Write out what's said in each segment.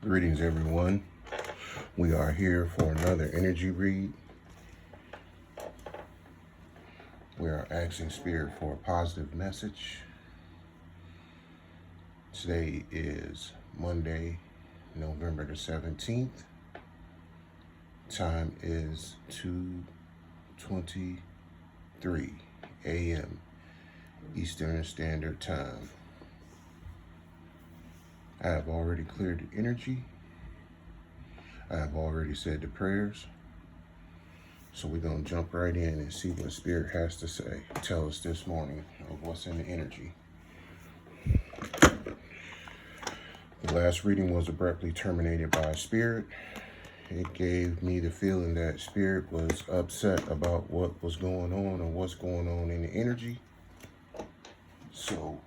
Greetings, everyone. We are here for another energy read. We are asking Spirit for a positive message. Today is Monday, November the 17th. Time is 2:23 a.m. Eastern Standard Time. I have already cleared the energy. I have already said the prayers. So we're going to jump right in and see what Spirit has to say. Tell us this morning of what's in the energy. The last reading was abruptly terminated by Spirit. It gave me the feeling that Spirit was upset about what was going on or what's going on in the energy. So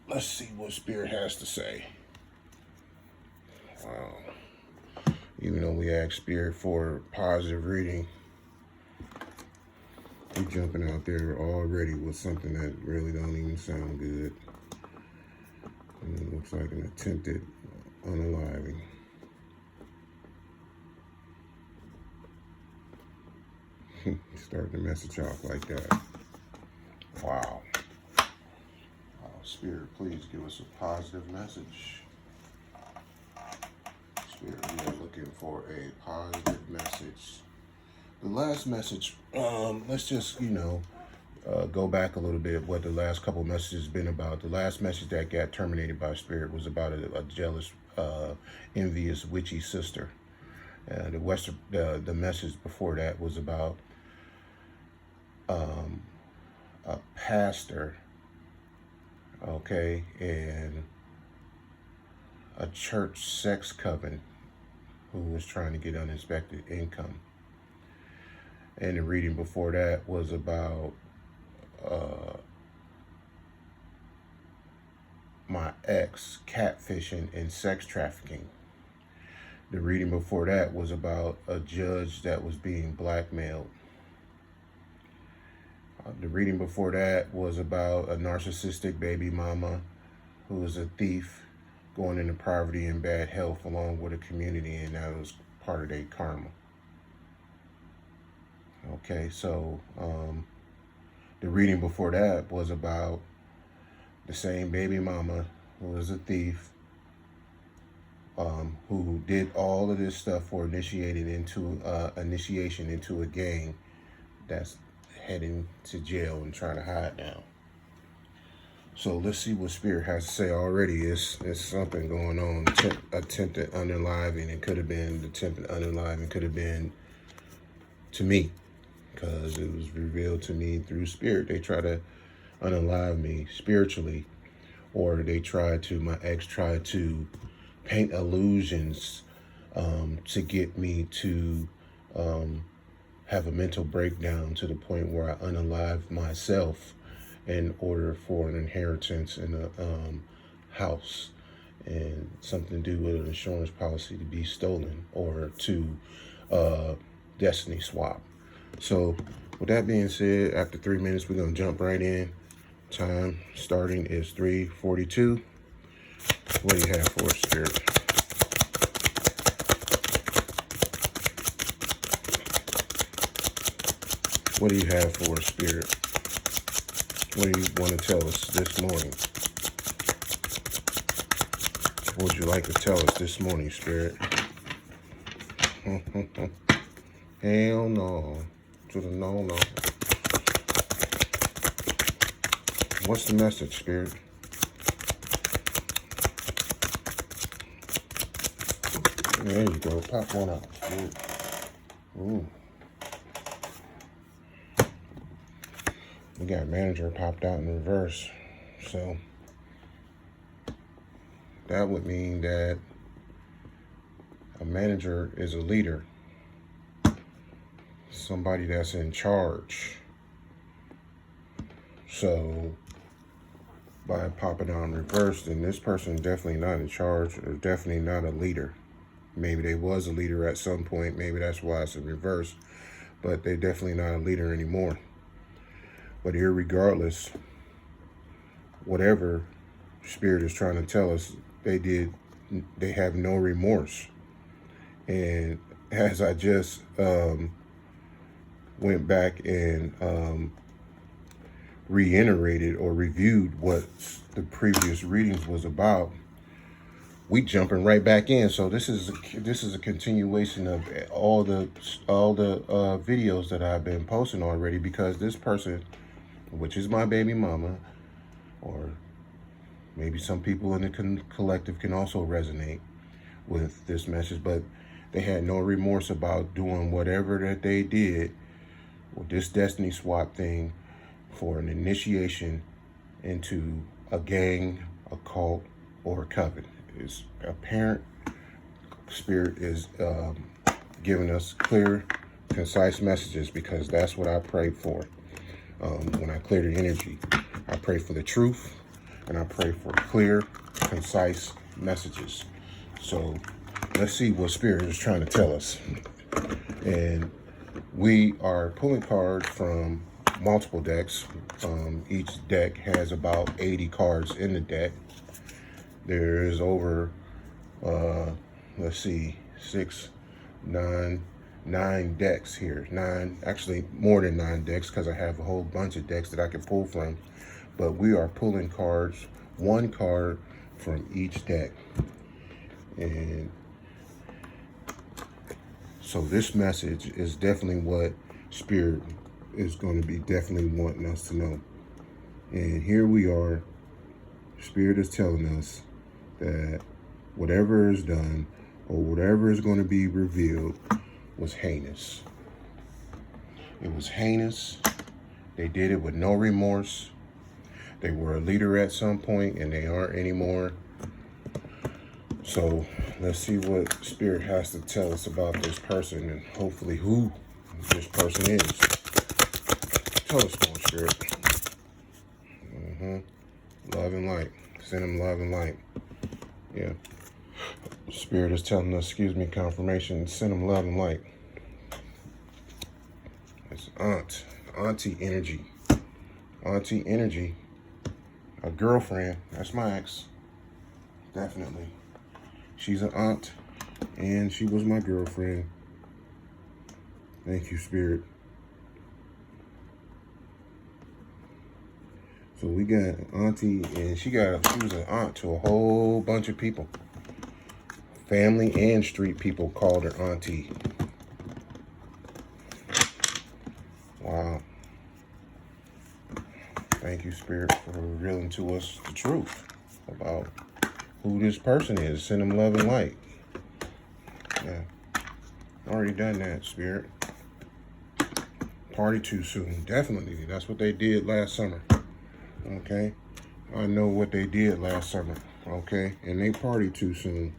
let's see what Spirit has to say. Wow. Even though we asked Spirit for positive reading, we're jumping out there already with something that really don't even sound good. And it looks like an attempted unaliving. Start the message off like that. Wow. Spirit, please give us a positive message. Spirit, we are looking for a positive message. The last message, let's just, go back a little bit what the last couple of messages has been about. The last message that got terminated by Spirit was about a jealous, envious, witchy sister. The message before that was about a pastor, okay, and a church sex coven who was trying to get uninspected income. And the reading before that was about my ex catfishing and sex trafficking. The reading before that was about a judge that was being blackmailed. The reading before that was about a narcissistic baby mama who was a thief going into poverty and bad health along with a community, and that was part of their karma. Okay, so the reading before that was about the same baby mama who was a thief, who did all of this stuff for initiation into a gang that's heading to jail and trying to hide now. So let's see what Spirit has to say already. It's something going on. Attempted unaliving. It could have been attempted unaliving. Could have been to me, because it was revealed to me through Spirit. They try to unalive me spiritually, or my ex tried to paint illusions to get me to have a mental breakdown to the point where I unalive myself in order for an inheritance in a house and something to do with an insurance policy to be stolen or to destiny swap. So with that being said, after 3 minutes, we're going to jump right in. Time starting is 3:42. What do you have for us, Spirit? What do you have for us, Spirit? What do you want to tell us this morning? What would you like to tell us this morning, Spirit? Hell no. To the no. What's the message, Spirit? There you go. Pop one out, Spirit. Ooh. We got manager popped out in reverse. So that would mean that a manager is a leader. Somebody that's in charge. So by popping out in reverse, then this person is definitely not in charge or definitely not a leader. Maybe they was a leader at some point. Maybe that's why it's in reverse. But they're definitely not a leader anymore. But irregardless, whatever Spirit is trying to tell us, they did they have no remorse. And as I just went back and reiterated or reviewed what the previous readings was about, we jumping right back in. So this is a continuation of all the videos that I've been posting already, because this person, which is my baby mama, or maybe some people in the collective can also resonate with this message, but they had no remorse about doing whatever that they did with this destiny swap thing for an initiation into a gang, a cult, or a coven. It's apparent. Spirit is giving us clear, concise messages, because that's what I prayed for. When I clear the energy, I pray for the truth, and I pray for clear, concise messages. So let's see what Spirit is trying to tell us. And we are pulling cards from multiple decks. Each deck has about 80 cards in the deck. There is over, let's see, 9 decks here. 9, actually more than 9 decks, because I have a whole bunch of decks that I can pull from. But we are pulling cards, 1 card from each deck. And so this message is definitely what Spirit is going to be definitely wanting us to know. And here we are. Spirit is telling us that whatever is done or whatever is going to be revealed was heinous. It was heinous. They did it with no remorse. They were a leader at some point, and they aren't anymore. So let's see what Spirit has to tell us about this person, and hopefully who this person is. Tell us more, Spirit. Love and light. Send them love and light. Yeah. Spirit is telling us, confirmation. Send them love and light. It's auntie energy. Auntie energy. A girlfriend. That's my ex. Definitely. She's an aunt, and she was my girlfriend. Thank you, Spirit. So we got auntie, and she was an aunt to a whole bunch of people. Family and street people called her auntie. Wow. Thank you, Spirit, for revealing to us the truth about who this person is. Send them love and light. Yeah. Already done that, Spirit. Party too soon. Definitely. That's what they did last summer. Okay? I know what they did last summer. Okay? And they partied too soon.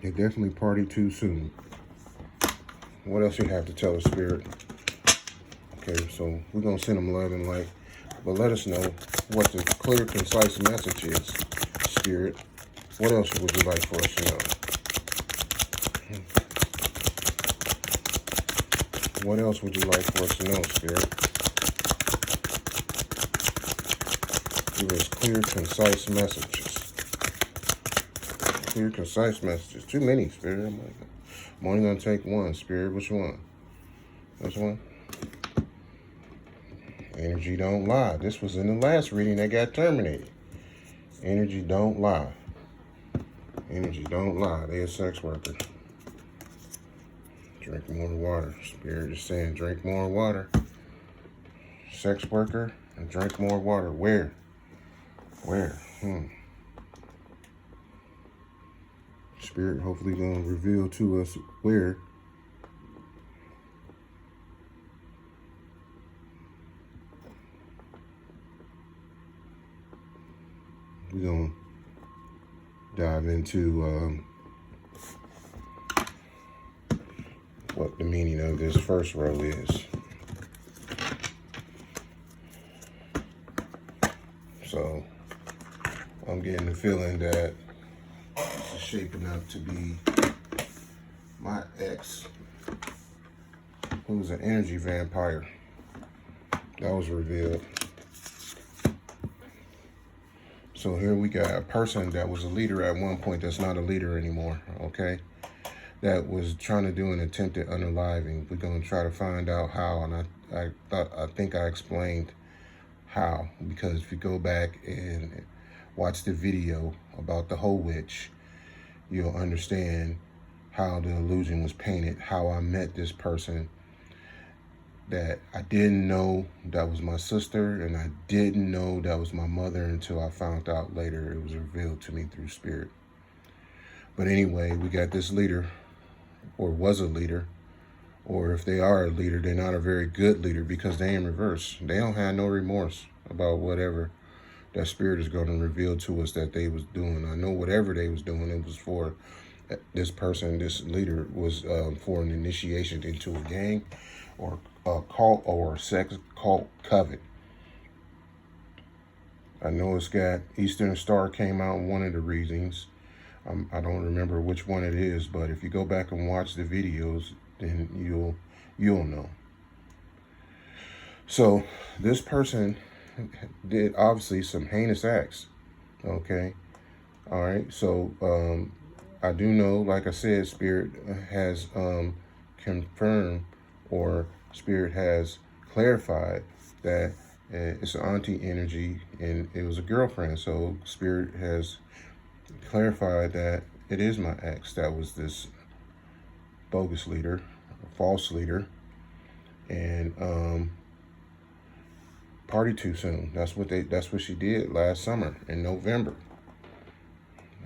They definitely partied too soon. What else you have to tell us, Spirit? Okay, so we're going to send them love and light. But let us know what the clear, concise message is, Spirit. What else would you like for us to know? What else would you like for us to know, Spirit? Give us clear, concise messages. Clear, concise messages. Too many, Spirit. I'm only going to take one, Spirit. Which one? Which one? Energy don't lie. This was in the last reading that got terminated. Energy don't lie. Energy don't lie. They're a sex worker. Drink more water. Spirit is saying drink more water. Sex worker and drink more water. Where? Spirit hopefully gonna reveal to us where. We're gonna dive into what the meaning of this first row is. So I'm getting the feeling that this is shaping up to be my ex, who's an energy vampire. That was revealed. So here we got a person that was a leader at one point that's not a leader anymore, okay? That was trying to do an attempted unaliving. We're going to try to find out how, and I think I explained how, because if you go back and watch the video about the whole witch, you'll understand how the illusion was painted, how I met this person that I didn't know that was my sister, and I didn't know that was my mother until I found out later. It was revealed to me through spirit. But anyway, we got this leader, or was a leader, or if they are a leader, they're not a very good leader because they in reverse. They don't have no remorse about whatever that spirit is going to reveal to us that they was doing. I know whatever they was doing, it was for this person, this leader was for an initiation into a gang or a cult or a sex cult coven. I know it's got Eastern Star came out in one of the readings. I don't remember which one it is, but if you go back and watch the videos, then you'll know. So this person did obviously some heinous acts. Okay, all right. So I do know, like I said, Spirit has confirmed, or Spirit has clarified that it's an auntie energy and it was a girlfriend. So Spirit has clarified that it is my ex that was this bogus leader, false leader, and party too soon. That's what she did last summer in November.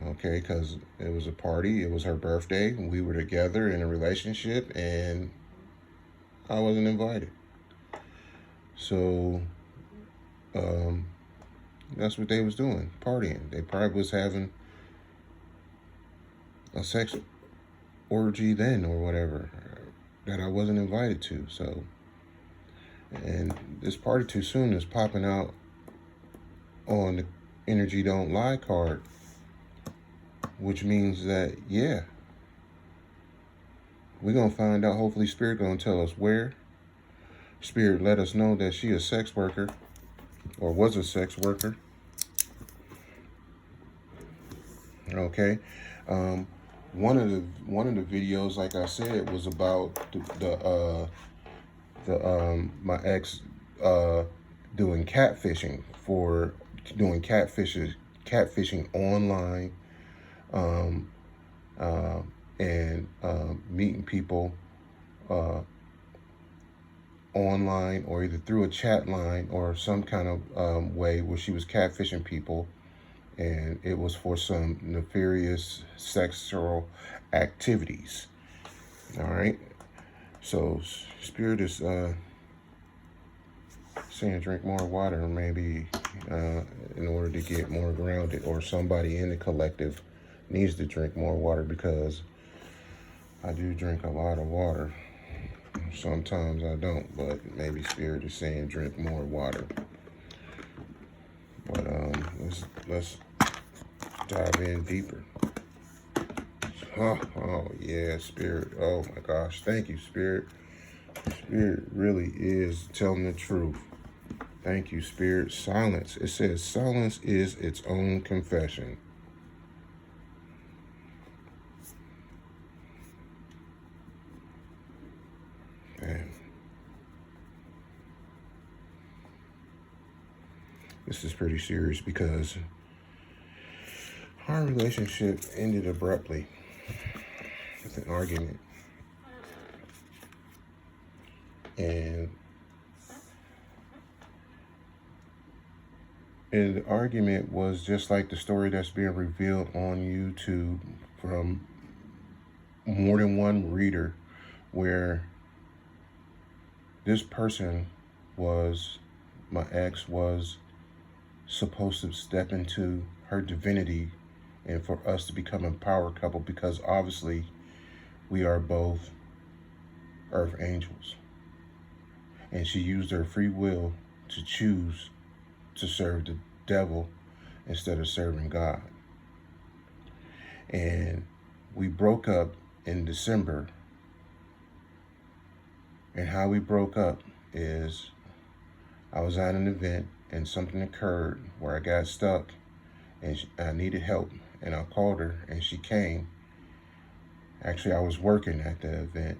Okay, because it was a party, it was her birthday, we were together in a relationship, and I wasn't invited. So that's what they was doing, partying. They probably was having a sex orgy then or whatever that I wasn't invited to. So, and this party too soon is popping out on the Energy Don't Lie card, which means that, yeah, we're going to find out. Hopefully Spirit going to tell us where. Spirit let us know that she a sex worker, or was a sex worker. Okay. One of the videos, like I said, was about my ex doing catfishing, catfishing online, and meeting people online, or either through a chat line or some kind of way where she was catfishing people, and it was for some nefarious sexual activities. All right. So Spirit is saying drink more water, maybe in order to get more grounded, or somebody in the collective needs to drink more water, because I do drink a lot of water. Sometimes I don't, but maybe Spirit is saying drink more water. But let's dive in deeper. Oh yeah, Spirit. Oh my gosh, thank you, Spirit. Spirit really is telling the truth. Thank you, Spirit. Silence. It says silence is its own confession. Damn. This is pretty serious because our relationship ended abruptly with an argument. And the argument was just like the story that's being revealed on YouTube from more than one reader, where this person my ex was supposed to step into her divinity and for us to become a power couple, because obviously we are both earth angels. And she used her free will to choose to serve the devil instead of serving God. And we broke up in December. And how we broke up is I was at an event and something occurred where I got stuck and I needed help, and I called her, and she came. Actually, I was working at the event,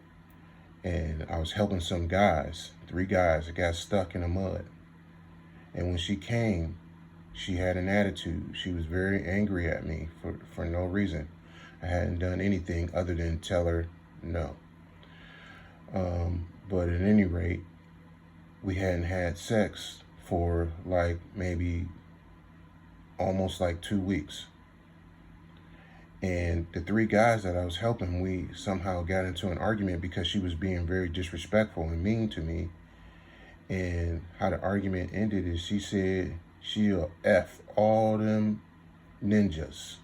and I was helping some guys, 3 guys that got stuck in the mud. And when she came, she had an attitude. She was very angry at me for no reason. I hadn't done anything other than tell her no. But at any rate, we hadn't had sex for like maybe almost like 2 weeks. And the 3 guys that I was helping, we somehow got into an argument because she was being very disrespectful and mean to me. And how the argument ended is she said she'll F all them ninjas.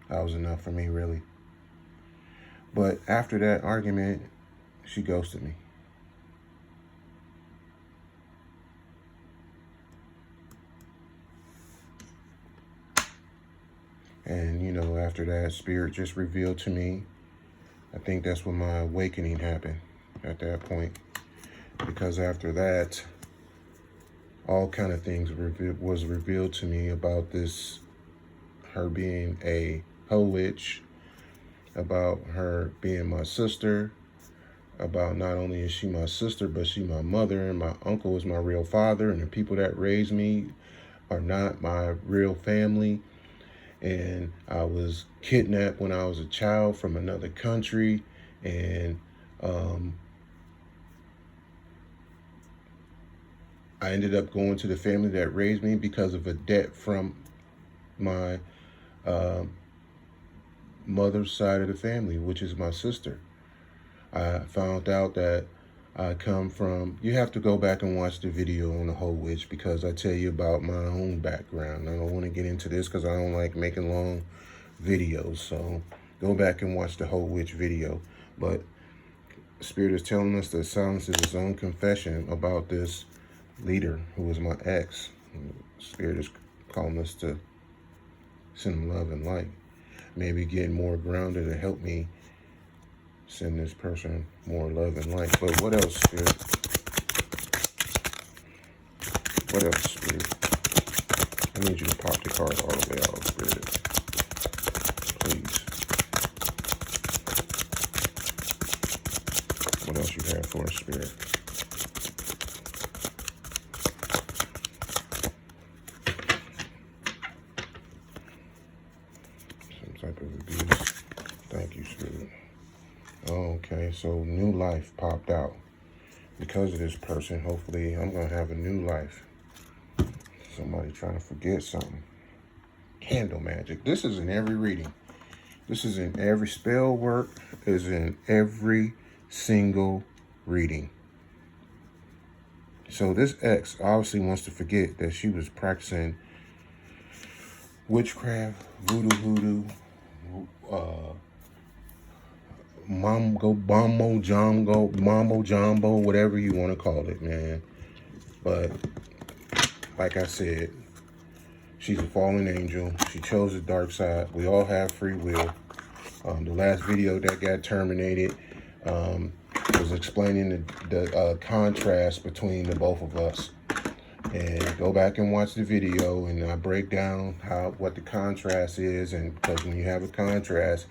That was enough for me, really. But after that argument, she ghosted me. And, you know, after that, Spirit just revealed to me. I think that's when my awakening happened at that point. Because after that, all kind of things was revealed to me about this, her being a hoe witch, about her being my sister, about not only is she my sister, but she my mother, and my uncle is my real father, and the people that raised me are not my real family. And I was kidnapped when I was a child from another country, and I ended up going to the family that raised me because of a debt from my mother's side of the family, which is my sister. I found out that I come from, you have to go back and watch the video on the whole witch, because I tell you about my own background. I don't want to get into this because I don't like making long videos. So go back and watch the whole witch video. But Spirit is telling us that Silence is his own confession about this leader who was my ex. Spirit is calling us to send him love and light. Maybe get more grounded to help me send this person more love and light. But what else, Spirit? What else, Spirit? I need you to pop the card all the way out, Spirit. Please. What else you have for us, Spirit? Some type of abuse. Thank you, Spirit. Okay, so new life popped out. Because of this person, hopefully I'm going to have a new life. Somebody trying to forget something. Candle magic. This is in every reading. This is in every spell work. Is in every single reading. So this ex obviously wants to forget that she was practicing witchcraft, voodoo, mambo jumbo, whatever you want to call it, man. But like I said, she's a fallen angel. She chose the dark side. We all have free will. The last video that got terminated was explaining the contrast between the both of us. And go back and watch the video, and I break down what the contrast is. And because when you have a contrast,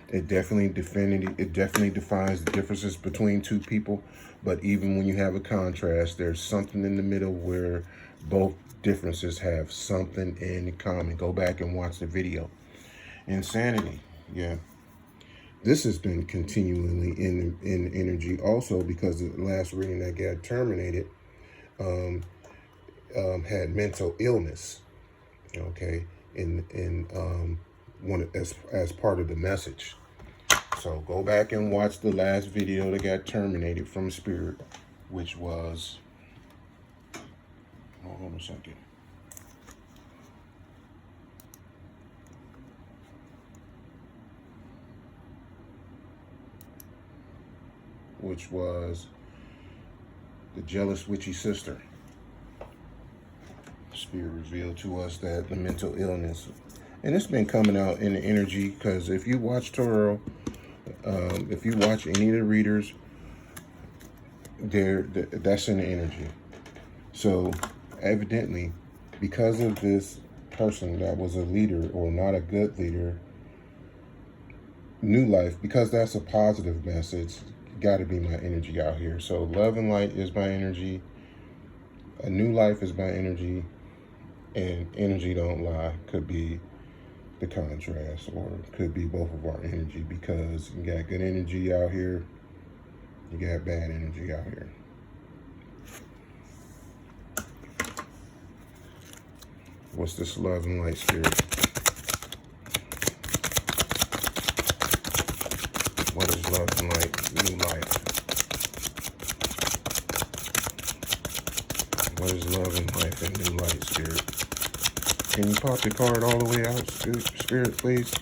it definitely defines the differences between two people. But even when you have a contrast, there's something in the middle where both differences have something in common. Go back and watch the video. Insanity, yeah. This has been continually in energy also, because the last reading that got terminated had mental illness, okay, as part of the message. So go back and watch the last video that got terminated from Spirit, which was, hold on a second. Which was the jealous witchy sister. Spirit revealed to us that the mental illness, and it's been coming out in the energy, because if you watch tarot, if you watch any of the readers, that's in the energy. So evidently, because of this person that was a leader or not a good leader, new life, because that's a positive message, got to be my energy out here. So love and light is my energy. A new life is my energy. And energy don't lie could be the contrast, or could be both of our energy, because you got good energy out here, you got bad energy out here. What's this love and light spirit? What is love and light? New life. What is love and life and new light, spirit? Can you pop the card all the way out, spirit, please?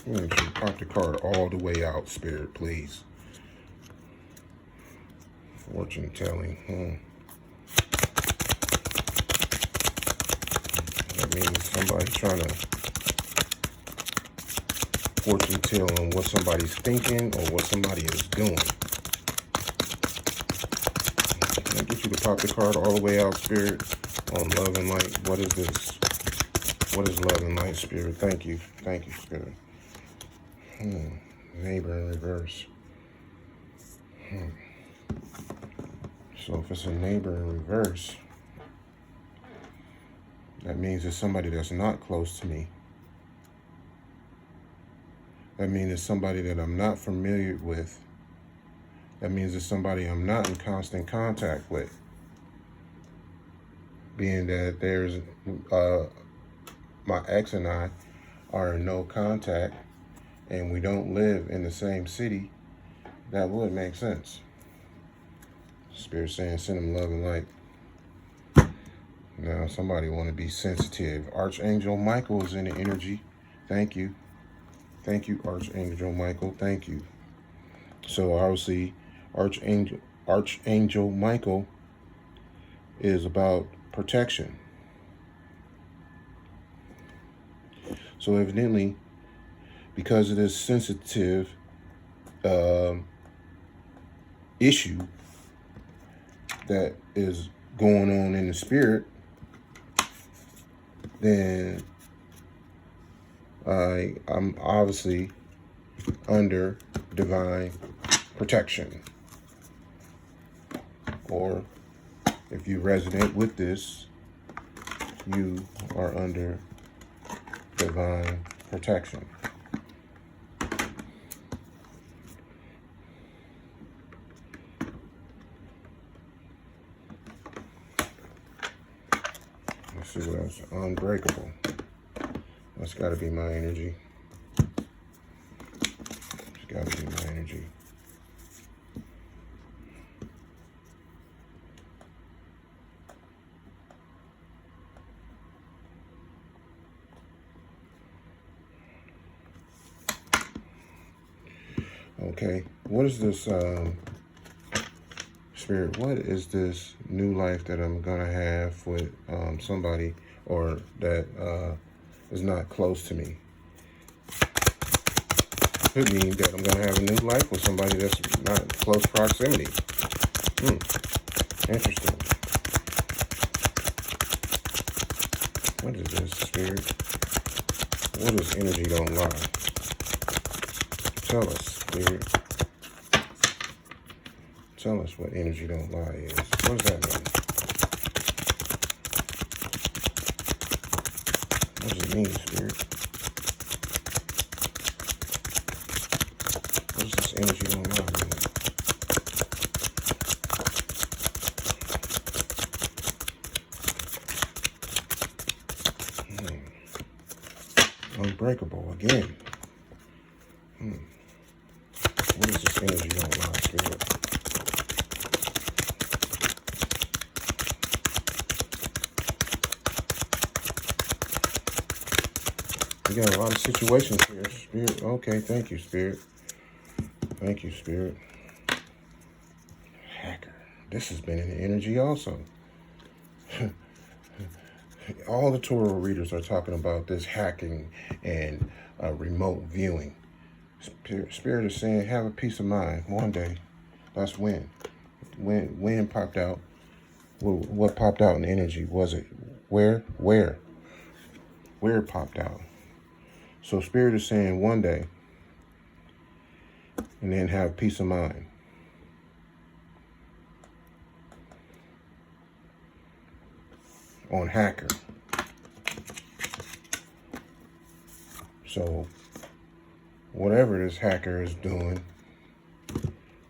Can you pop the card all the way out, spirit, please? Fortune telling. That means somebody's trying to fortune tell on what somebody's thinking or what somebody is doing. Can I get you to pop the card all the way out, spirit, on love and light? What is this? What is love and light, spirit? Thank you. Thank you, spirit. Neighbor in reverse. So if it's a neighbor in reverse, that means it's somebody that's not close to me. That means it's somebody that I'm not familiar with. That means it's somebody I'm not in constant contact with. Being that there's, my ex and I are in no contact and we don't live in the same city, that would make sense. Spirit saying send them love and light. Now somebody want to be sensitive. Archangel Michael is in the energy. Thank you. Thank you, Archangel Michael. Thank you. So obviously, Archangel Michael is about protection. So evidently, because of this sensitive issue that is going on in the spirit, then I'm obviously under divine protection. Or if you resonate with this, you are under divine protection. Let's see what else. Unbreakable. That's got to be my energy. It's got to be my energy. Okay, what is this, spirit, what is this new life that I'm going to have with somebody, or that is not close to me? Could mean that I'm going to have a new life with somebody that's not in close proximity. Interesting. What is this, spirit? What is energy don't lie? Tell us, spirit. Tell us what energy don't lie is. What does that mean? What does it mean, spirit? What does this energy don't lie mean? Unbreakable again. What is this energy don't lie, spirit? We got a lot of situations here, spirit. Okay, thank you, spirit. Thank you, spirit. Hacker. This has been in the energy also. All the tarot readers are talking about this hacking and remote viewing. Spirit is saying, have a peace of mind one day. That's when. When popped out. What popped out in energy? Was it where? Where it popped out? So Spirit is saying one day, and then have peace of mind. On hacker. So whatever this hacker is doing,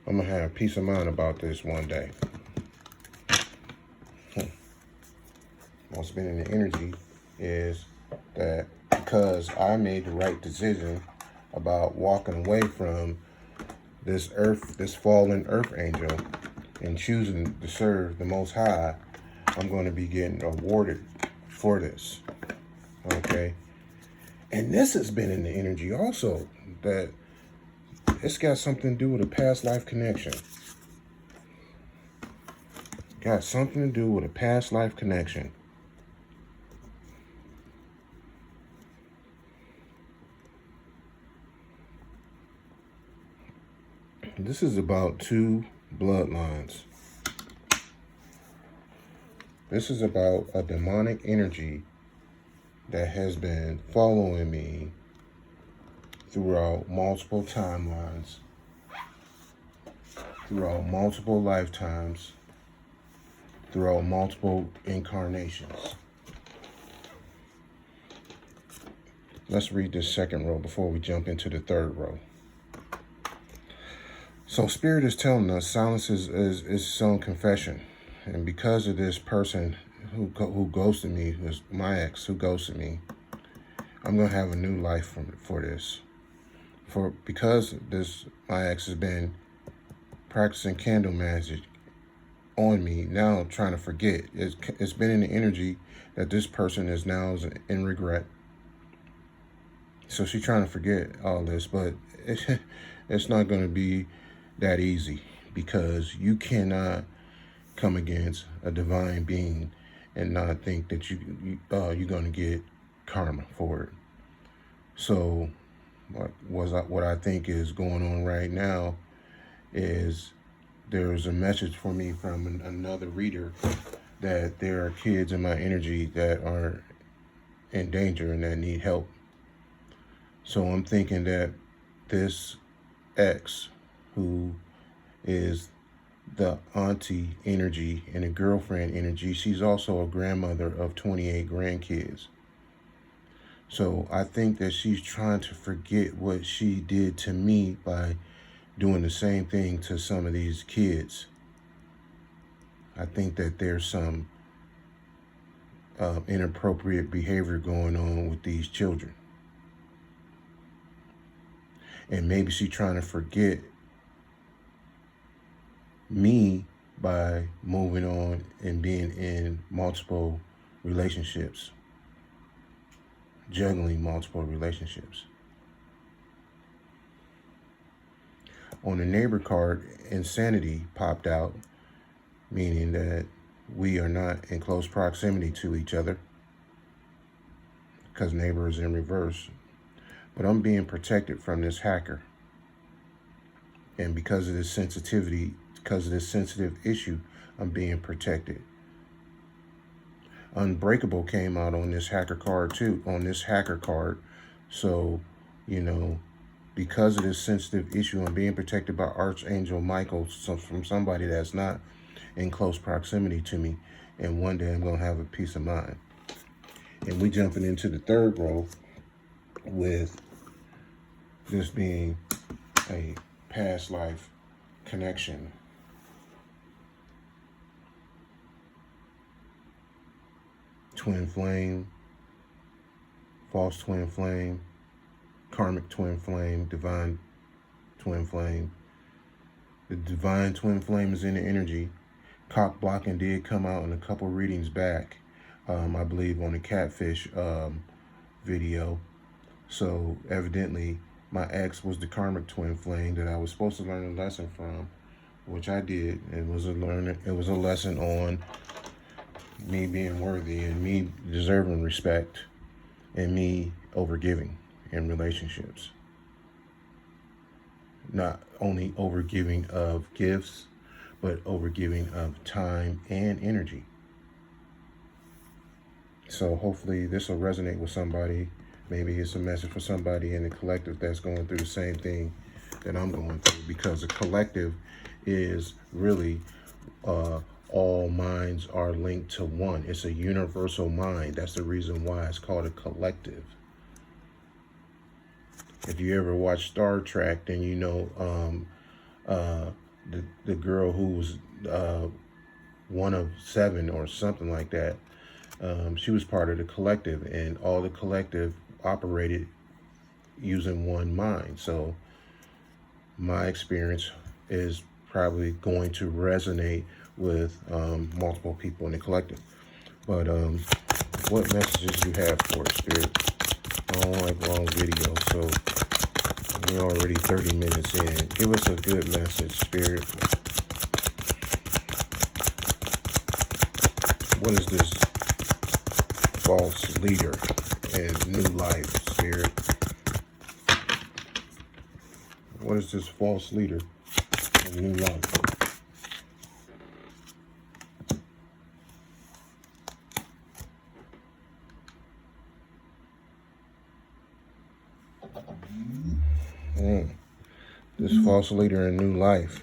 I'm gonna have peace of mind about this one day. What's been in the energy is that because I made the right decision about walking away from this fallen earth angel, and choosing to serve the Most High, I'm going to be getting awarded for this. Okay? And this has been in the energy also, that it's got something to do with a past life connection. Got something to do with a past life connection. This is about 2 bloodlines. This is about a demonic energy that has been following me throughout multiple timelines, throughout multiple lifetimes, throughout multiple incarnations. Let's read this second row before we jump into the third row. So Spirit is telling us silence is its own confession. And because of this person who ghosted me, who's my ex who ghosted me, I'm going to have a new life for this. Because my ex has been practicing candle magic on me, now trying to forget. It's been in the energy that this person is now in regret. So she's trying to forget all this, but it's not going to be that easy, because you cannot come against a divine being and not think that you're going to get karma for it. So what I think is going on right now is there's a message for me from another reader that there are kids in my energy that are in danger and that need help. So I'm thinking that this ex, who is the auntie energy and a girlfriend energy, she's also a grandmother of 28 grandkids. So I think that she's trying to forget what she did to me by doing the same thing to some of these kids. I think that there's some inappropriate behavior going on with these children. And maybe she's trying to forget me by moving on and being in multiple relationships, juggling multiple relationships. On the neighbor card, insanity popped out, meaning that we are not in close proximity to each other, because neighbor is in reverse. But I'm being protected from this hacker. And because of this sensitivity, because of this sensitive issue, I'm being protected. Unbreakable came out on this hacker card too, So, because of this sensitive issue, I'm being protected by Archangel Michael from somebody that's not in close proximity to me. And one day I'm going to have a peace of mind. And we jumping into the third row with this being a past life connection. Twin flame, false twin flame, karmic twin flame, divine twin flame. The divine twin flame is in the energy. Cock blocking did come out in a couple readings back, I believe on the catfish video. So evidently my ex was the karmic twin flame that I was supposed to learn a lesson from, which I did. It was a lesson on me being worthy and me deserving respect and me overgiving in relationships. not only overgiving of gifts, but overgiving of time and energy. So hopefully this will resonate with somebody. Maybe it's a message for somebody in the collective that's going through the same thing that I'm going through, because the collective is really all minds are linked to one. It's a universal mind. That's the reason why it's called a collective. If you ever watch Star Trek, then you know the girl who was one of 7 or something like that. She was part of the collective, and all the collective operated using one mind. So my experience is probably going to resonate with multiple people in the collective. But what messages do you have for us, Spirit? I don't like long videos, so we're already 30 minutes in. Give us a good message, Spirit. What is this false leader and new life, Spirit? What is this false leader and new life? This false leader in new life.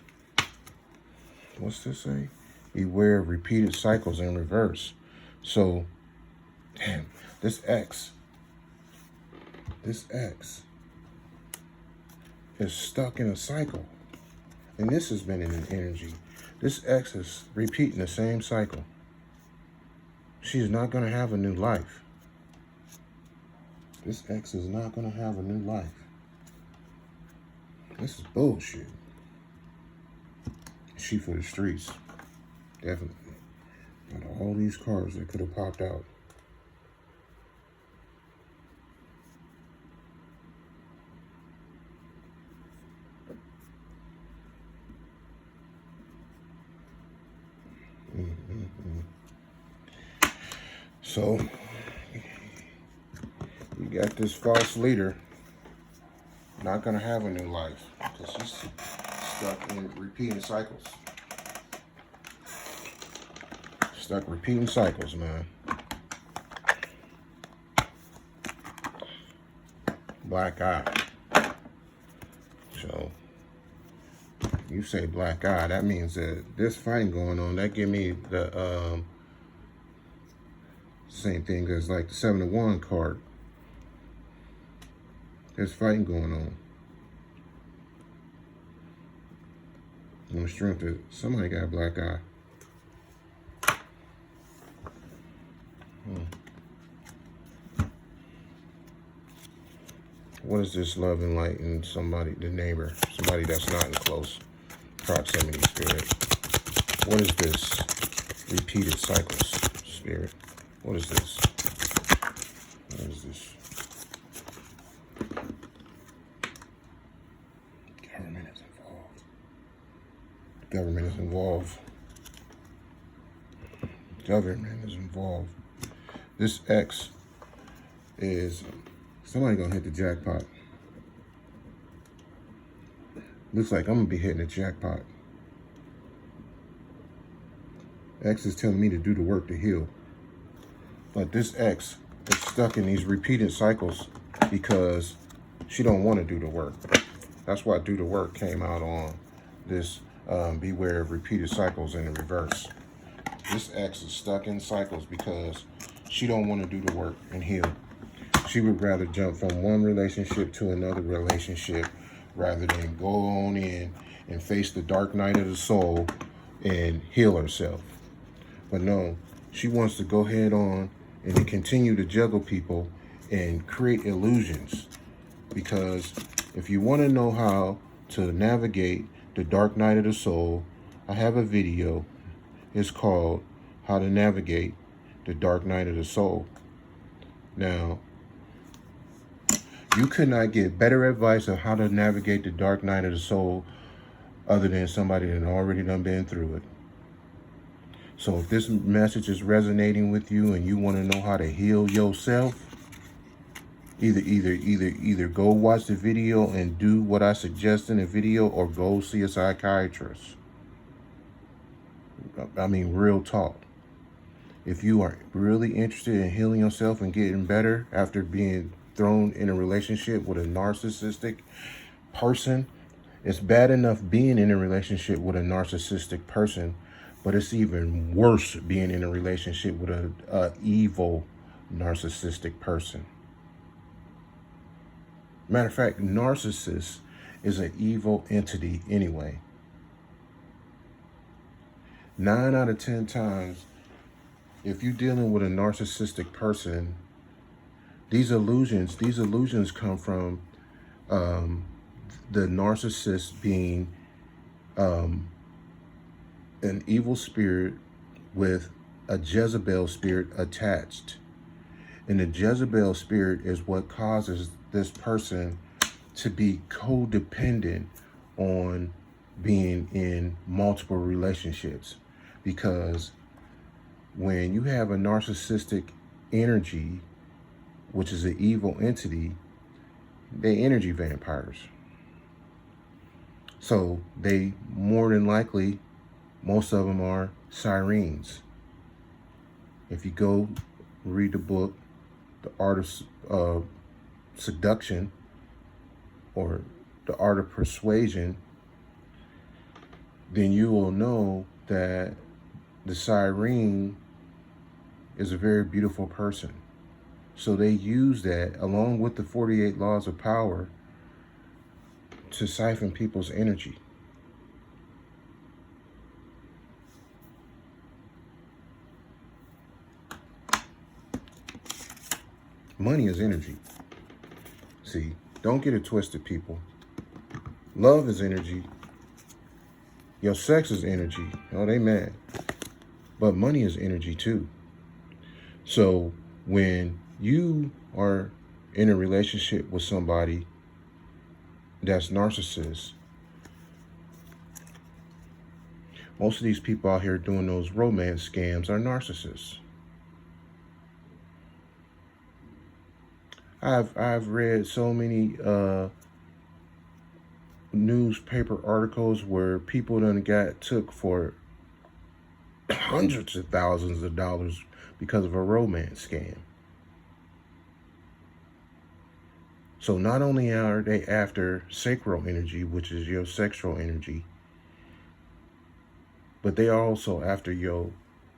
What's this say? Beware of repeated cycles in reverse. So, damn, this X is stuck in a cycle. And this has been in an energy. This X is repeating the same cycle. She's not going to have a new life. This X is not going to have a new life. This is bullshit. She for the streets. Definitely. Out of all these cards that could have popped out. So, you got this false leader not going to have a new life because she's stuck in repeating cycles. Stuck repeating cycles, man. Black eye. So, you say black eye, that means that there's fighting going on. That give me the same thing as like the 7 of Wands card. There's fighting going on. On the strength that somebody got a black eye. What is this love and light in somebody, the neighbor, somebody that's not in close proximity, Spirit? What is this repeated cycles, Spirit? What is this? What is this? Government is involved. The government is involved. Government is involved. This X is somebody gonna hit the jackpot. Looks like I'm gonna be hitting the jackpot. X is telling me to do the work to heal. But this X is stuck in these repeated cycles because she don't want to do the work. That's why do the work came out on this beware of repeated cycles in the reverse. This X is stuck in cycles because she don't want to do the work and heal. She would rather jump from one relationship to another relationship rather than go on in and face the dark night of the soul and heal herself. But no, she wants to go head on and to continue to juggle people and create illusions. Because if you want to know how to navigate the dark night of the soul, I have a video. It's called How to Navigate the Dark Night of the Soul. Now, you could not get better advice on how to navigate the dark night of the soul other than somebody that already done been through it. So if this message is resonating with you and you want to know how to heal yourself, Either go watch the video and do what I suggest in the video, or go see a psychiatrist. I mean, real talk. If you are really interested in healing yourself and getting better after being thrown in a relationship with a narcissistic person, it's bad enough being in a relationship with a narcissistic person, but it's even worse being in a relationship with a evil narcissistic person. Matter of fact, narcissist is an evil entity anyway. 9 out of 10 times, if you're dealing with a narcissistic person, these illusions come from the narcissist being an evil spirit with a Jezebel spirit attached. And the Jezebel spirit is what causes this person to be codependent on being in multiple relationships. Because when you have a narcissistic energy, which is an evil entity, they energy vampires. So they more than likely, most of them are sirens. If you go read the book, The Art of Seduction, or The Art of Persuasion, then you will know that the siren is a very beautiful person. So they use that along with the 48 laws of power to siphon people's energy. Money is energy. See, don't get it twisted, people. Love is energy. Your sex is energy. Oh, they mad. But money is energy too. So when you are in a relationship with somebody that's narcissist, most of these people out here doing those romance scams are narcissists. I've read so many newspaper articles where people done took for hundreds of thousands of dollars because of a romance scam. So not only are they after sacral energy, which is your sexual energy, but they are also after your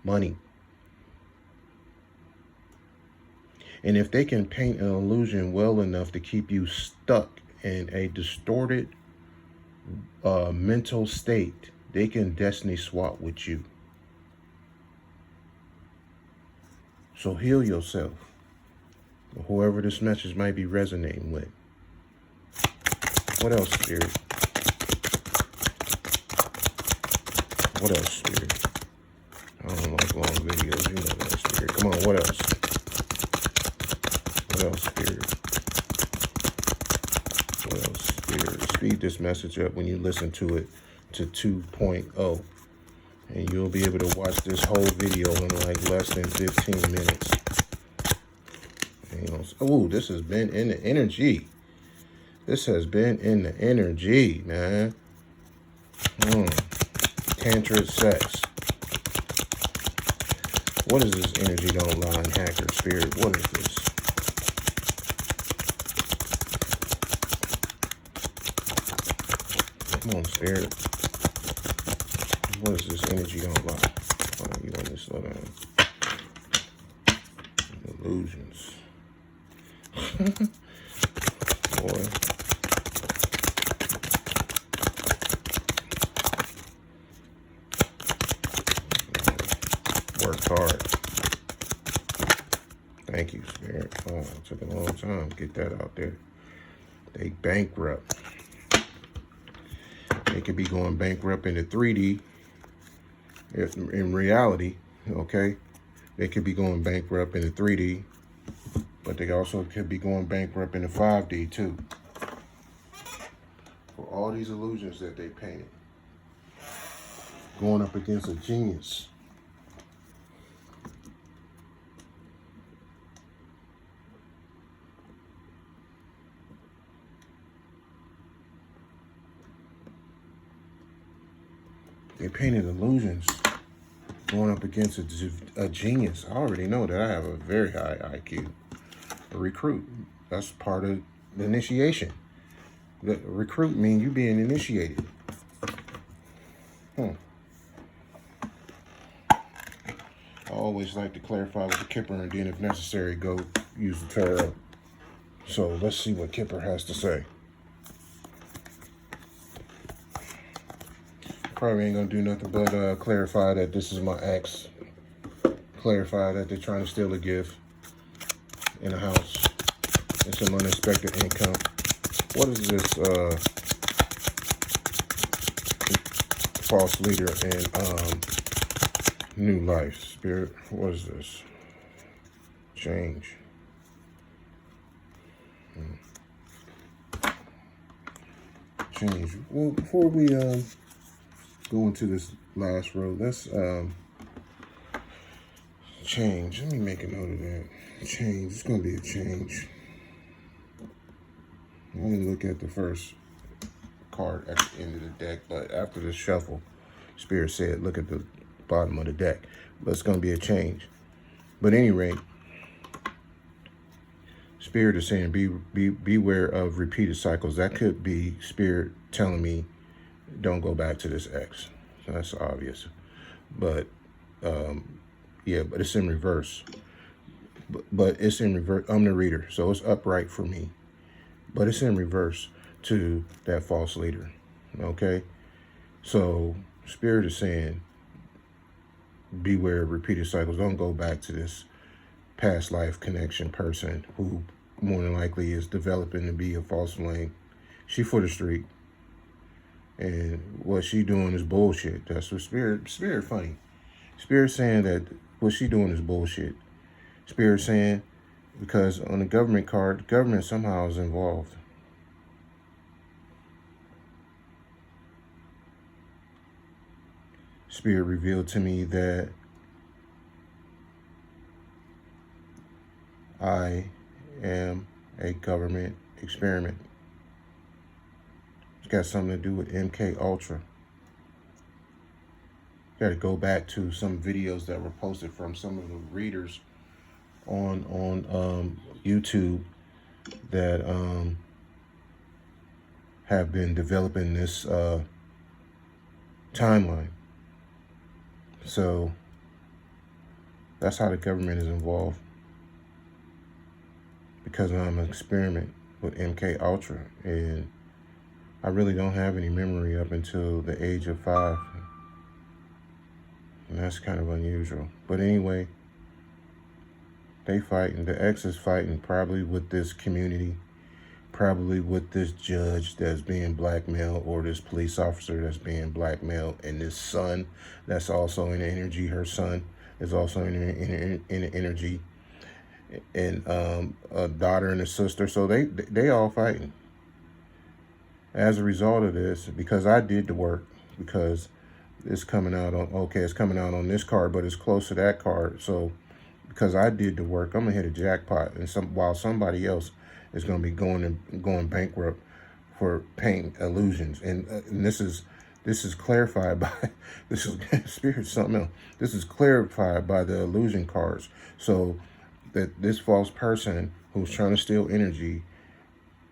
money. And if they can paint an illusion well enough to keep you stuck in a distorted mental state, they can destiny swap with you. So heal yourself, whoever this message might be resonating with. What else, Spirit? What else, Spirit? I don't like long videos, you know that, Spirit. Come on, what else? What else, Spirit? What else, Spirit? Speed this message up when you listen to it to 2.0. And you'll be able to watch this whole video in like less than 15 minutes. And, you know, oh, this has been in the energy. This has been in the energy, man. Tantric sex. What is this energy don't lie, hacker, Spirit? What is this? Come on, Spirit. What is this energy don't lie? Oh, you want me to slow down. Illusions. Boy. Worked hard. Thank you, Spirit. Oh, it took a long time to get that out there. They bankrupt. They could be going bankrupt in the 3D. In reality, okay? They could be going bankrupt in the 3D, but they also could be going bankrupt in the 5D too. For all these illusions that they painted. Going up against a genius. They painted illusions going up against a genius. I already know that I have a very high IQ. A recruit. That's part of the initiation. The recruit means you being initiated. I always like to clarify with the Kipper, and then if necessary, go use the tarot. So let's see what Kipper has to say. Probably ain't gonna do nothing but clarify that this is my ex. Clarify that they're trying to steal a gift in a house and some unexpected income. What is this false leader in new life? Spirit, what is this? Change. Change. Well, before we go into this last row, let's change. Let me make a note of that. Change. It's going to be a change. I'm going to look at the first card at the end of the deck, but after the shuffle, Spirit said, look at the bottom of the deck. But it's going to be a change. But at any rate, Spirit is saying beware of repeated cycles. That could be Spirit telling me, don't go back to this ex. So that's obvious. But, yeah, but it's in reverse. But it's in reverse. I'm the reader, so it's upright for me. But it's in reverse to that false leader, okay? So Spirit is saying, beware of repeated cycles. Don't go back to this past life connection person who more than likely is developing to be a false flame. She for the street. And what she doing is bullshit. That's what Spirit funny. Spirit saying that what she doing is bullshit. Spirit saying, because on the government card, the government somehow is involved. Spirit revealed to me that I am a government experiment. It's got something to do with MK Ultra. Got to go back to some videos that were posted from some of the readers on YouTube that have been developing this timeline. So that's how the government is involved, because I'm an experiment with MK Ultra, and I really don't have any memory up until the age of 5. And that's kind of unusual. But anyway, they fighting. The ex is fighting probably with this community, probably with this judge that's being blackmailed, or this police officer that's being blackmailed, and this son that's also in energy. Her son is also in energy, and a daughter and a sister. So they all fighting. As a result of this, because I did the work, because it's coming out on, okay, it's coming out on this card, but it's close to that card. So because I did the work, I'm gonna hit a jackpot, and while somebody else is gonna be going bankrupt for painting illusions. And this is clarified by this is Spirit something else. This is clarified by the illusion cards. So that this false person who's trying to steal energy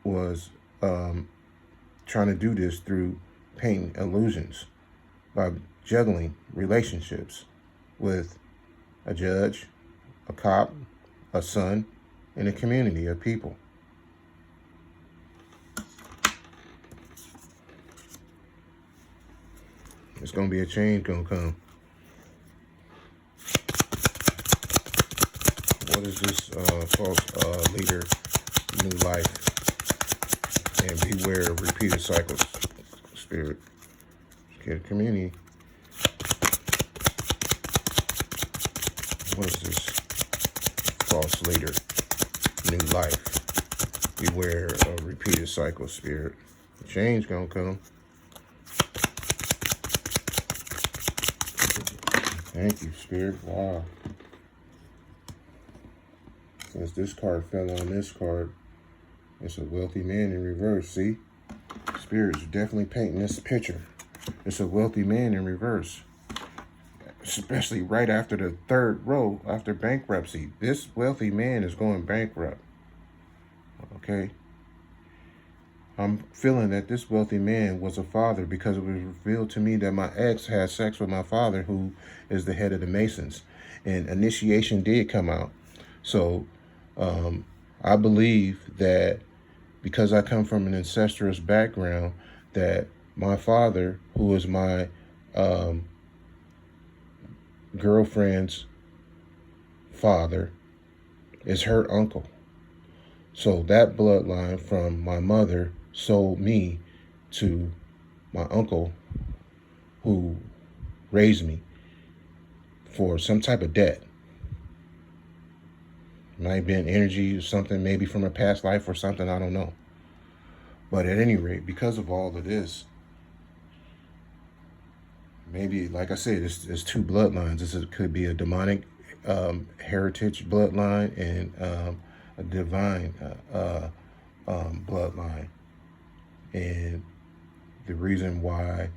was trying to do this through painting illusions, by juggling relationships with a judge, a cop, a son, and a community of people. It's going to be a change going to come. What is this false leader, new life? And beware of repeated cycles, Spirit. Get a community. What is this false leader, new life? Beware of repeated cycles, Spirit. Change gonna come. Thank you, Spirit. Wow. Since this card fell on this card, it's a wealthy man in reverse. See? Spirit's definitely painting this picture. It's a wealthy man in reverse, especially right after the third row, after bankruptcy. This wealthy man is going bankrupt. Okay? I'm feeling that this wealthy man was a father because it was revealed to me that my ex had sex with my father, who is the head of the Masons. And initiation did come out. So I believe that because I come from an incestuous background, that my father, who is my girlfriend's father, is her uncle. So that bloodline from my mother sold me to my uncle who raised me for some type of debt. Might have been energy or something, maybe from a past life or something, I don't know. But at any rate, because of all of this, maybe, like I said, it's two bloodlines. It could be a demonic heritage bloodline and a divine bloodline. And the reason why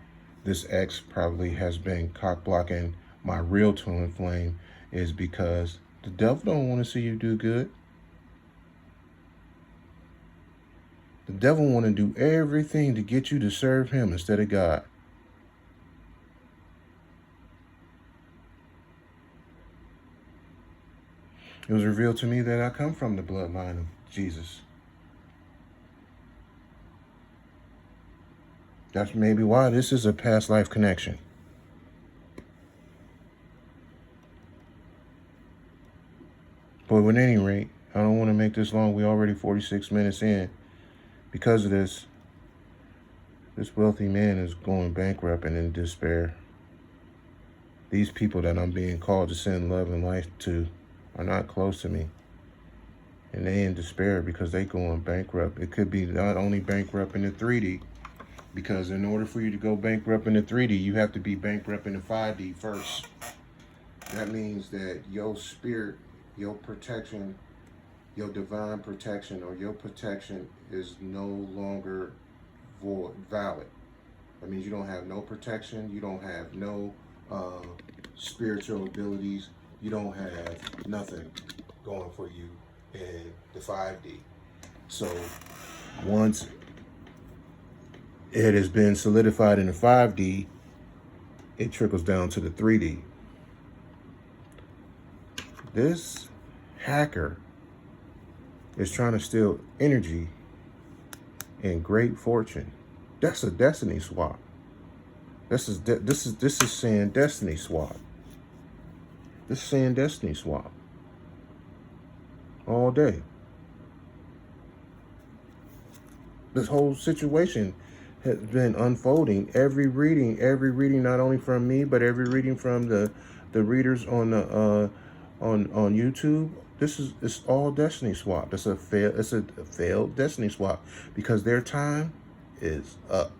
this ex probably has been cock blocking my real twin flame is because the devil don't want to see you do good. The devil want to do everything to get you to serve him instead of God. It was revealed to me that I come from the bloodline of Jesus. That's maybe why this is a past life connection. But at any rate, I don't want to make this long. We're already 46 minutes in. Because of this wealthy man is going bankrupt and in despair. These people that I'm being called to send love and life to are not close to me. And they in despair because they going bankrupt. It could be not only bankrupt in the 3D, because in order for you to go bankrupt in the 3D, you have to be bankrupt in the 5D first. That means that your spirit, your protection, your divine protection or your protection is no longer valid. That means you don't have no protection, you don't have no spiritual abilities, you don't have nothing going for you in the 5D. So once it has been solidified in the 5D, it trickles down to the 3D. This hacker is trying to steal energy and great fortune. That's a destiny swap. This is saying destiny swap. This is saying destiny swap. All day. This whole situation has been unfolding. Every reading, not only from me, but every reading from the readers on the on YouTube. It's all destiny swap. It's a failed destiny swap because their time is up.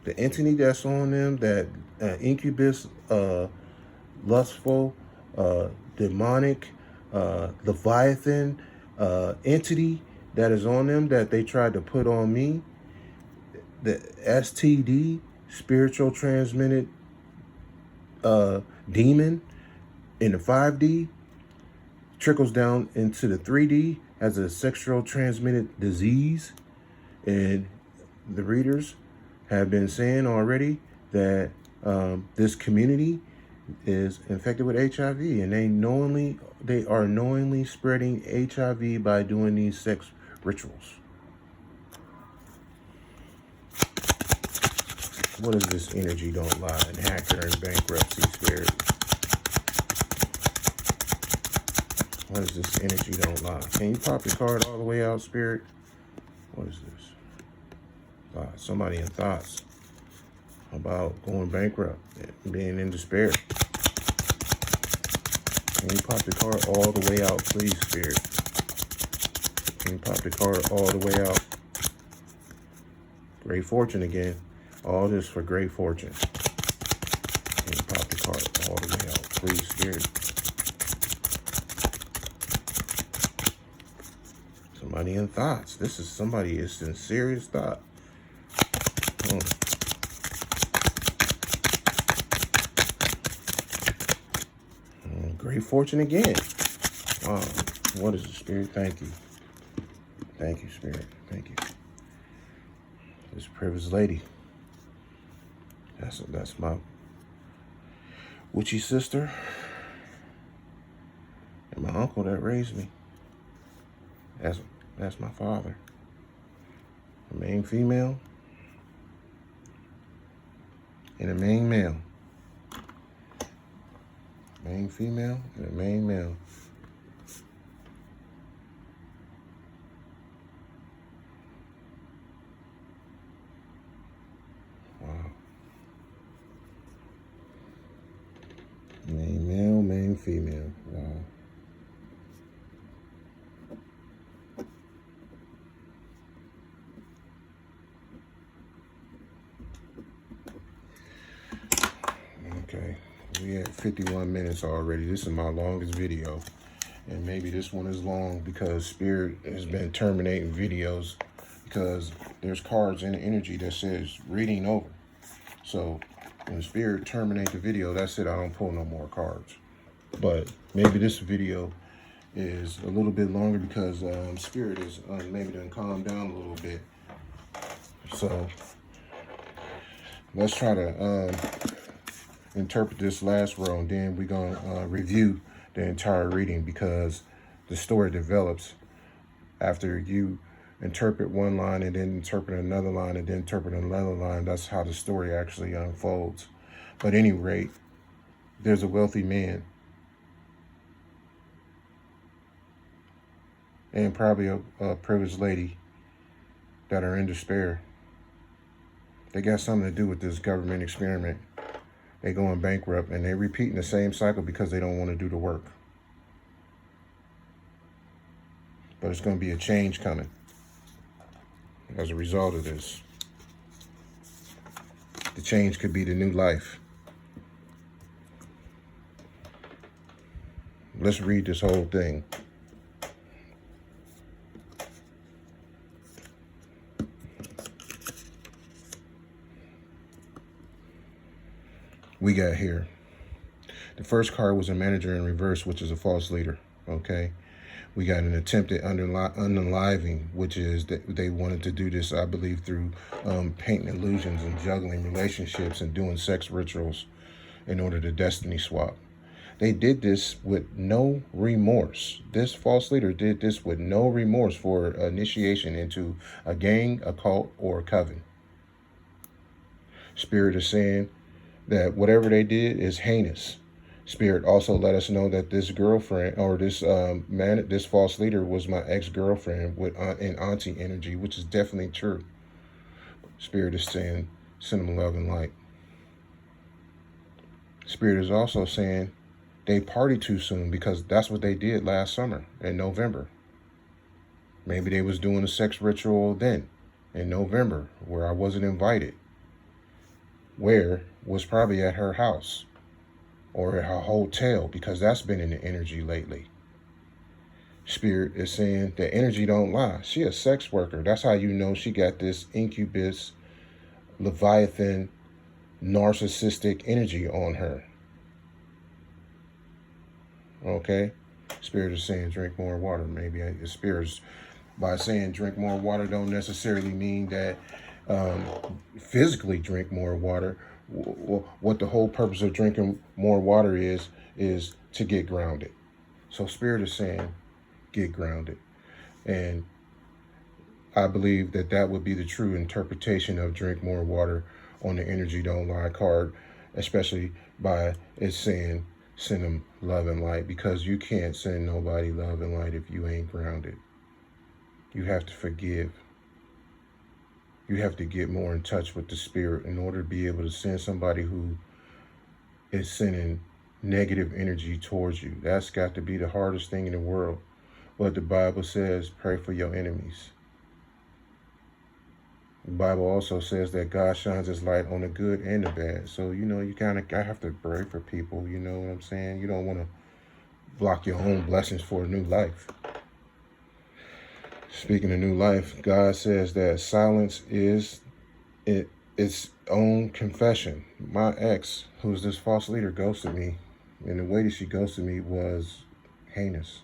The entity that's on them, that incubus, lustful, demonic, leviathan entity that is on them that they tried to put on me, the STD, spiritual transmitted demon in the 5D, trickles down into the 3D as a sexual transmitted disease. And the readers have been saying already that this community is infected with HIV, and they are knowingly spreading HIV by doing these sex rituals. What is this energy don't lie and hacker and bankruptcy spirit? What is this energy don't lie? Can you pop the card all the way out, spirit? What is this? Somebody in thoughts about going bankrupt and being in despair. Can you pop the card all the way out, please, spirit? Can you pop the card all the way out? Great fortune again. All this for great fortune. Can you pop the card all the way out, please, spirit? Somebody in thoughts. This is somebody is in serious thought. Great fortune again. Wow. What is the Spirit? Thank you. Thank you, Spirit. Thank you. This privileged lady. That's my witchy sister and my uncle that raised me. That's my father. A main female and a main male. Main female and a main male. Wow. Main male, main female. Wow. Okay, we at 51 minutes already. This is my longest video. And maybe this one is long because Spirit has been terminating videos because there's cards in the energy that says reading over. So when Spirit terminates the video, that's it. I don't pull no more cards. But maybe this video is a little bit longer because Spirit is maybe done calmed down a little bit. So let's try to interpret this last row, and then we're going to review the entire reading, because the story develops after you interpret one line and then interpret another line and then interpret another line. That's how the story actually unfolds. But at any rate, there's a wealthy man and probably a privileged lady that are in despair. They got something to do with this government experiment. They going bankrupt, and they're repeating the same cycle because they don't want to do the work. But it's going to be a change coming as a result of this. The change could be the new life. Let's read this whole thing. We got here. The first card was a manager in reverse, which is a false leader. Okay. We got an attempted unaliving, which is that they wanted to do this, I believe, through painting illusions and juggling relationships and doing sex rituals in order to destiny swap. They did this with no remorse. This false leader did this with no remorse for initiation into a gang, a cult, or a coven. Spirit is saying that whatever they did is heinous. Spirit also let us know that this girlfriend, or this this false leader, was my ex-girlfriend with an auntie energy, which is definitely true. Spirit is saying, send them love and light. Spirit is also saying they partied too soon, because that's what they did last summer in November. Maybe they was doing a sex ritual then in November where I wasn't invited. Where was probably at her house or at her hotel, because that's been in the energy lately. Spirit is saying the energy don't lie. She a sex worker. That's how you know she got this incubus, leviathan, narcissistic energy on her. Okay? Spirit is saying drink more water. Maybe the Spirit's, by saying drink more water, don't necessarily mean that physically drink more water. What the whole purpose of drinking more water is to get grounded. So Spirit is saying get grounded. And I believe that that would be the true interpretation of drink more water on the energy don't lie card, especially by it saying send them love and light, because you can't send nobody love and light if you ain't grounded. You have to forgive. You have to get more in touch with the Spirit in order to be able to send somebody who is sending negative energy towards you. That's got to be the hardest thing in the world. But the Bible says, pray for your enemies. The Bible also says that God shines his light on the good and the bad. So, you know, you kind of have to pray for people. You know what I'm saying? You don't want to block your own blessings for a new life. Speaking of new life, God says that silence is its own confession. My ex, who's this false leader, ghosted me, and the way that she ghosted me was heinous.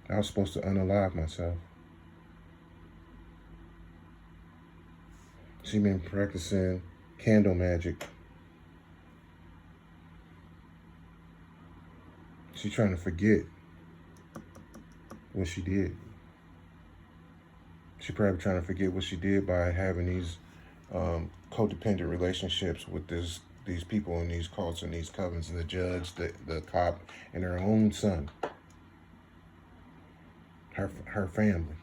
I was supposed to unalive myself. She been practicing candle magic. She's trying to forget what she did. She probably trying to forget what she did by having these codependent relationships with these people in these cults and these covens, and the judge, the cop, and her own son, her family,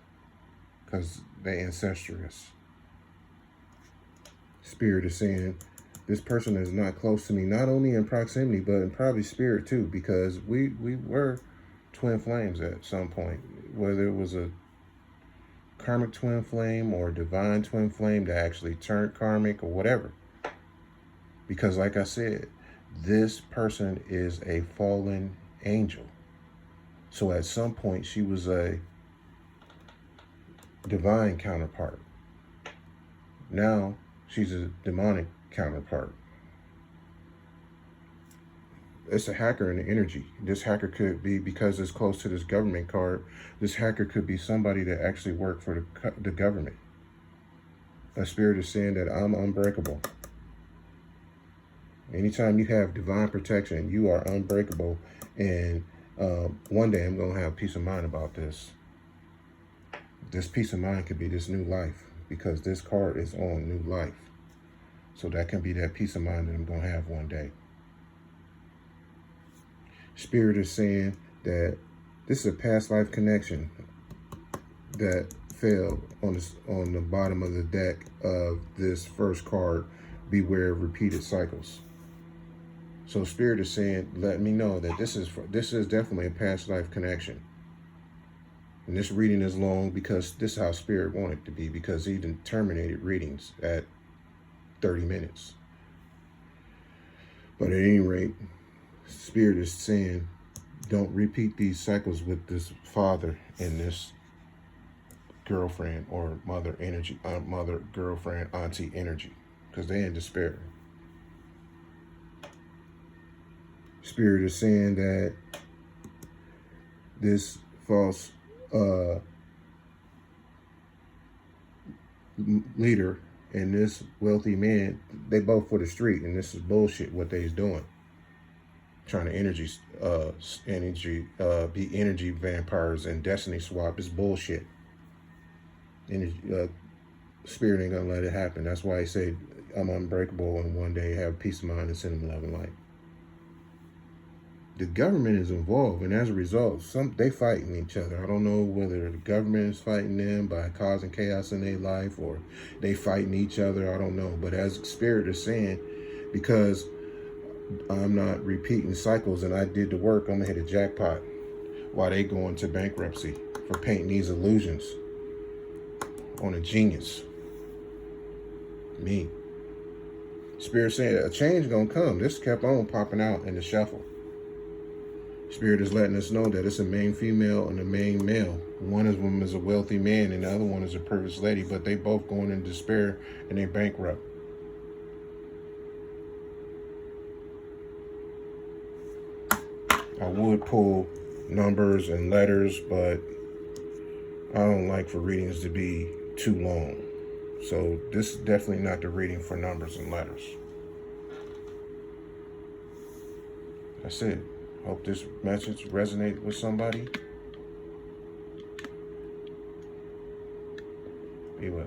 because they incestuous. Spirit is saying this person is not close to me, not only in proximity, but in probably spirit too, because we were twin flames at some point, whether it was a karmic twin flame or divine twin flame that actually turned karmic or whatever. Because like I said, this person is a fallen angel. So at some point she was a divine counterpart. Now she's a demonic counterpart. It's a hacker in the energy. This hacker could be, because it's close to this government card, this hacker could be somebody that actually worked for the government. A spirit is saying that I'm unbreakable. Anytime you have divine protection, you are unbreakable. And one day I'm going to have peace of mind about this. This peace of mind could be this new life, because this card is on new life. So that can be that peace of mind that I'm going to have one day. Spirit is saying that this is a past life connection that fell on the bottom of the deck of this first card, beware of repeated cycles. So Spirit is saying, let me know that this is definitely a past life connection. And this reading is long because this is how Spirit wanted it to be, because he even terminated readings at 30 minutes. But at any rate, Spirit is saying, don't repeat these cycles with this father and this girlfriend or mother energy, mother, girlfriend, auntie energy, because they're in despair. Spirit is saying that this false leader and this wealthy man, they both for the street, and this is bullshit what they's doing. Trying to be energy vampires and destiny swap is bullshit. And Spirit ain't gonna let it happen. That's why he said I'm unbreakable, and one day have peace of mind and send him love and light. The government is involved, and as a result, they fighting each other. I don't know whether the government is fighting them by causing chaos in their life, or they fighting each other. I don't know. But as Spirit is saying, because I'm not repeating cycles and I did the work, I'm gonna hit a jackpot while they go into bankruptcy for painting these illusions on a genius. Me. Spirit saying a change gonna come. This kept on popping out in the shuffle. Spirit is letting us know that it's a main female and a main male. One of them is a wealthy man and the other one is a privileged lady, but they both going in despair and they bankrupt. I would pull numbers and letters, but I don't like for readings to be too long. So this is definitely not the reading for numbers and letters. That's it. Hope this message resonates with somebody. Be well.